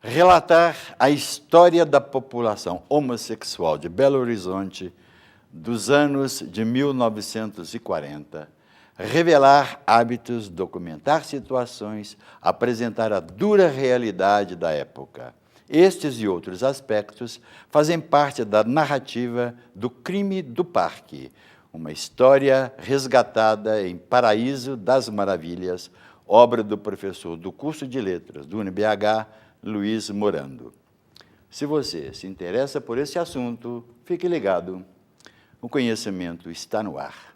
relatar a história da população homossexual de Belo Horizonte dos anos de 1940, revelar hábitos, documentar situações, apresentar a dura realidade da época. Estes e outros aspectos fazem parte da narrativa do Crime do Parque, uma história resgatada em Paraíso das Maravilhas, obra do professor do curso de Letras do UniBH, Luiz Morando. Se você se interessa por esse assunto, fique ligado. O conhecimento está no ar.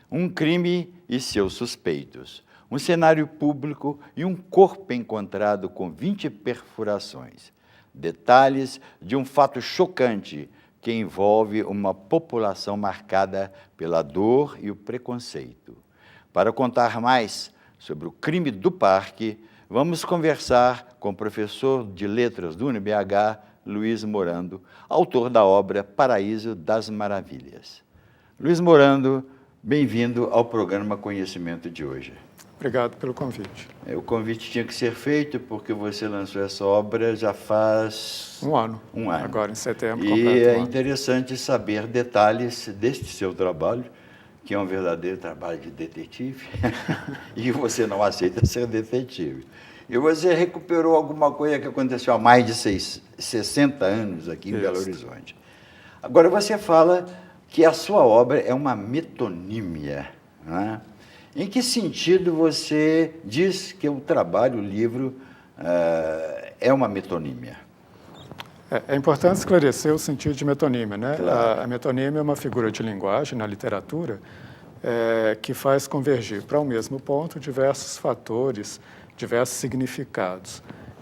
Um crime e seus suspeitos, um cenário público e um corpo encontrado com 20 perfurações. Detalhes de um fato chocante que envolve uma população marcada pela dor e o preconceito. Para contar mais sobre o crime do parque, vamos conversar com o professor de Letras do UniBH, Luiz Morando, autor da obra Paraíso das Maravilhas. Luiz Morando, bem-vindo ao programa Conhecimento de hoje. Obrigado pelo convite. O convite tinha que ser feito porque você lançou essa obra já faz... Um ano. Agora, em setembro, completo E é um ano. interessante saber detalhes deste seu trabalho, que é um verdadeiro trabalho de detetive, e você não aceita ser detetive. E você recuperou alguma coisa que aconteceu há mais de 60 anos aqui em Belo Horizonte. Agora, você fala que a sua obra é uma metonímia, não é? Em que sentido você diz que o trabalho, o livro, é uma metonímia? É importante esclarecer o sentido de metonímia, né? Claro. A metonímia é uma figura de linguagem na literatura que faz convergir para o mesmo ponto diversos fatores, diversos significados.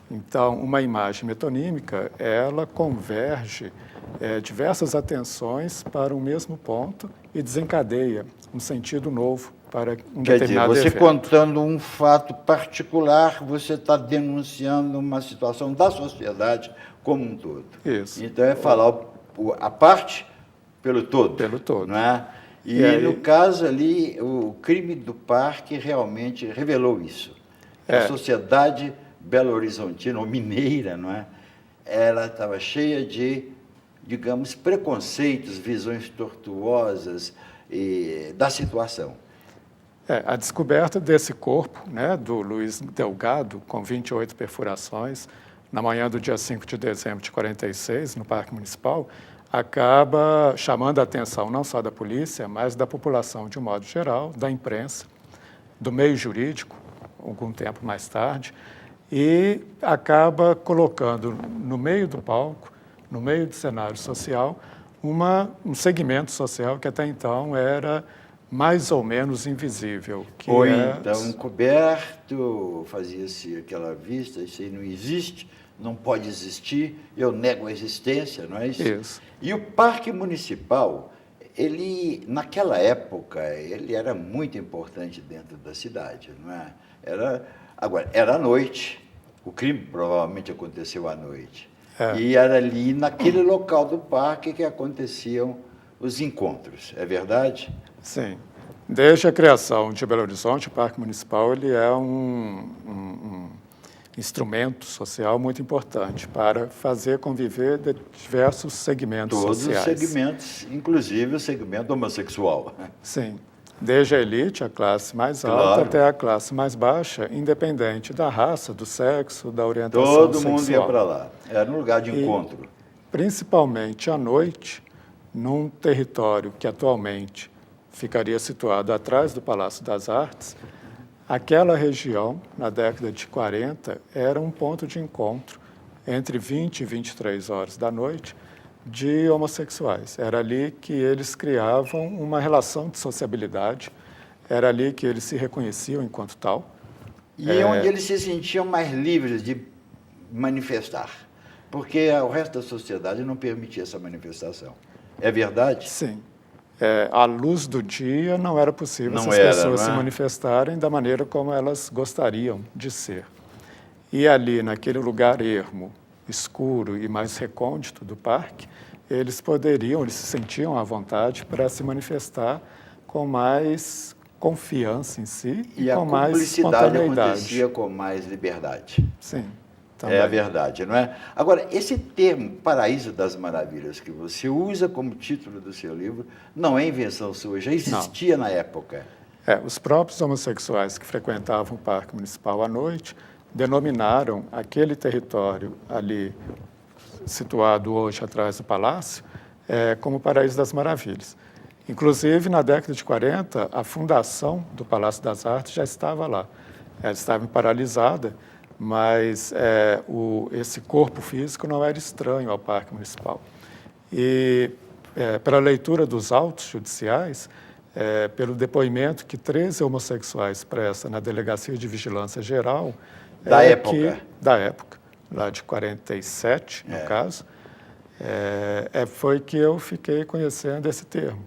Então, uma imagem metonímica, ela converge diversas atenções para o mesmo ponto e desencadeia um sentido novo para um determinado evento. Quer dizer, você evento. contando um fato particular, você está denunciando uma situação da sociedade como um todo. Isso. Então, é falar a parte pelo todo. Pelo todo. Não é? E aí, no caso ali, o crime do parque realmente revelou isso. A sociedade belo-horizontina, ou mineira, não é? Ela estava cheia de, digamos, preconceitos, visões tortuosas da situação. A descoberta desse corpo, né, do Luiz Delgado, com 28 perfurações, na manhã do dia 5 de dezembro de 46, no Parque Municipal, acaba chamando a atenção não só da polícia, mas da população de um modo geral, da imprensa, do meio jurídico, algum tempo mais tarde, e acaba colocando no meio do palco, no meio do cenário social, um segmento social que até então era mais ou menos invisível. Ou então coberto, fazia-se aquela vista, isso aí não existe, não pode existir, eu nego a existência, não é isso? Isso. E o Parque Municipal, ele, naquela época, ele era muito importante dentro da cidade, não é? Agora, era à noite, o crime provavelmente aconteceu à noite. E era ali, naquele local do parque, que aconteciam os encontros, é verdade? Sim. Desde a criação de Belo Horizonte, o Parque Municipal ele é um instrumento social muito importante para fazer conviver diversos segmentos sociais. Todos os segmentos, inclusive o segmento homossexual. Sim. Desde a elite, a classe mais alta, até a classe mais baixa, independente da raça, do sexo, da orientação sexual. Todo mundo ia para lá. Era um lugar de encontro. Principalmente à noite, num território que atualmente ficaria situado atrás do Palácio das Artes, aquela região, na década de 40, era um ponto de encontro entre 20 e 23 horas da noite de homossexuais. Era ali que eles criavam uma relação de sociabilidade, era ali que eles se reconheciam enquanto tal. E onde eles se sentiam mais livres de manifestar, porque o resto da sociedade não permitia essa manifestação. É verdade? Sim. À luz do dia, não era possível essas pessoas se manifestarem da maneira como elas gostariam de ser. E ali, naquele lugar ermo, escuro e mais recôndito do parque, eles se sentiam à vontade para se manifestar com mais confiança em si e a com mais cumplicidade espontaneidade. acontecia com mais liberdade. Sim, É a também. verdade, não é? Agora, esse termo Paraíso das Maravilhas que você usa como título do seu livro não é invenção sua, já existia na época. Os próprios homossexuais que frequentavam o Parque Municipal à noite denominaram aquele território ali, situado hoje atrás do Palácio, como Paraíso das Maravilhas. Inclusive, na década de 40, a fundação do Palácio das Artes já estava lá. Ela estava paralisada, mas esse corpo físico não era estranho ao Parque Municipal. E, pela leitura dos autos judiciais, pelo depoimento que 13 homossexuais prestam na Delegacia de Vigilância Geral... Da época? Da época, lá de 47, no caso, foi que eu fiquei conhecendo esse termo,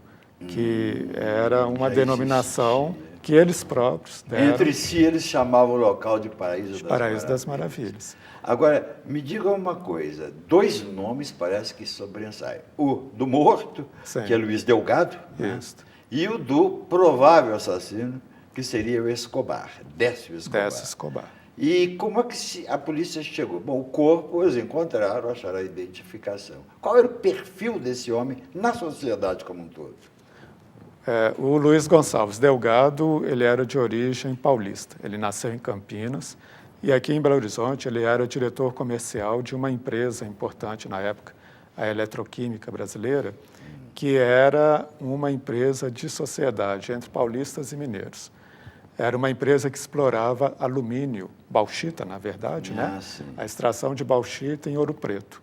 que era uma denominação que eles próprios deram. Entre si, eles chamavam o local de Paraíso das Maravilhas. Agora, me diga uma coisa, 2 nomes parece que sobressaem. O do morto, Sim. que é Luiz Delgado, Isso. e o do provável assassino, que seria o Escobar, Décio Escobar. Décio Escobar. E como é que a polícia chegou? Bom, o corpo eles encontraram, acharam a identificação. Qual era o perfil desse homem na sociedade como um todo? O Luiz Gonçalves Delgado, ele era de origem paulista. Ele nasceu em Campinas e aqui em Belo Horizonte ele era diretor comercial de uma empresa importante na época, a Eletroquímica Brasileira, que era uma empresa de sociedade entre paulistas e mineiros. Era uma empresa que explorava alumínio, bauxita, na verdade, né? Sim. A extração de bauxita em Ouro Preto,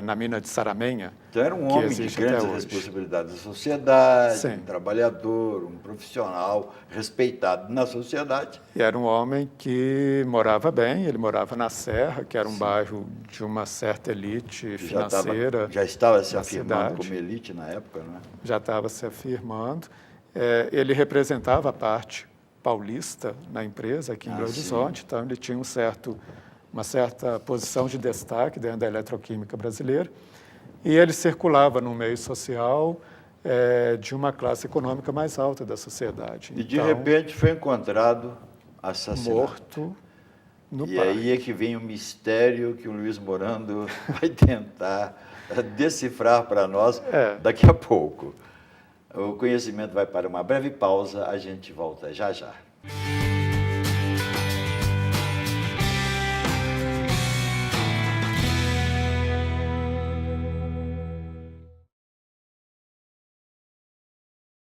na mina de Saramenha. Então era um homem de grandes responsabilidades da sociedade, Sim. Um trabalhador, um profissional respeitado na sociedade. E era um homem que morava bem, ele morava na Serra, que era um bairro de uma certa elite financeira. Já estava se afirmando cidade. como elite na época, não é? Já estava se afirmando. Ele representava a parte paulista na empresa aqui em Belo Horizonte, então ele tinha uma certa posição de destaque dentro da eletroquímica brasileira, e ele circulava no meio social de uma classe econômica mais alta da sociedade. E de repente foi encontrado assassinado. Morto no parque. E aí é que vem o mistério que o Luiz Morando vai tentar decifrar para nós daqui a pouco. O conhecimento vai para uma breve pausa, a gente volta já já.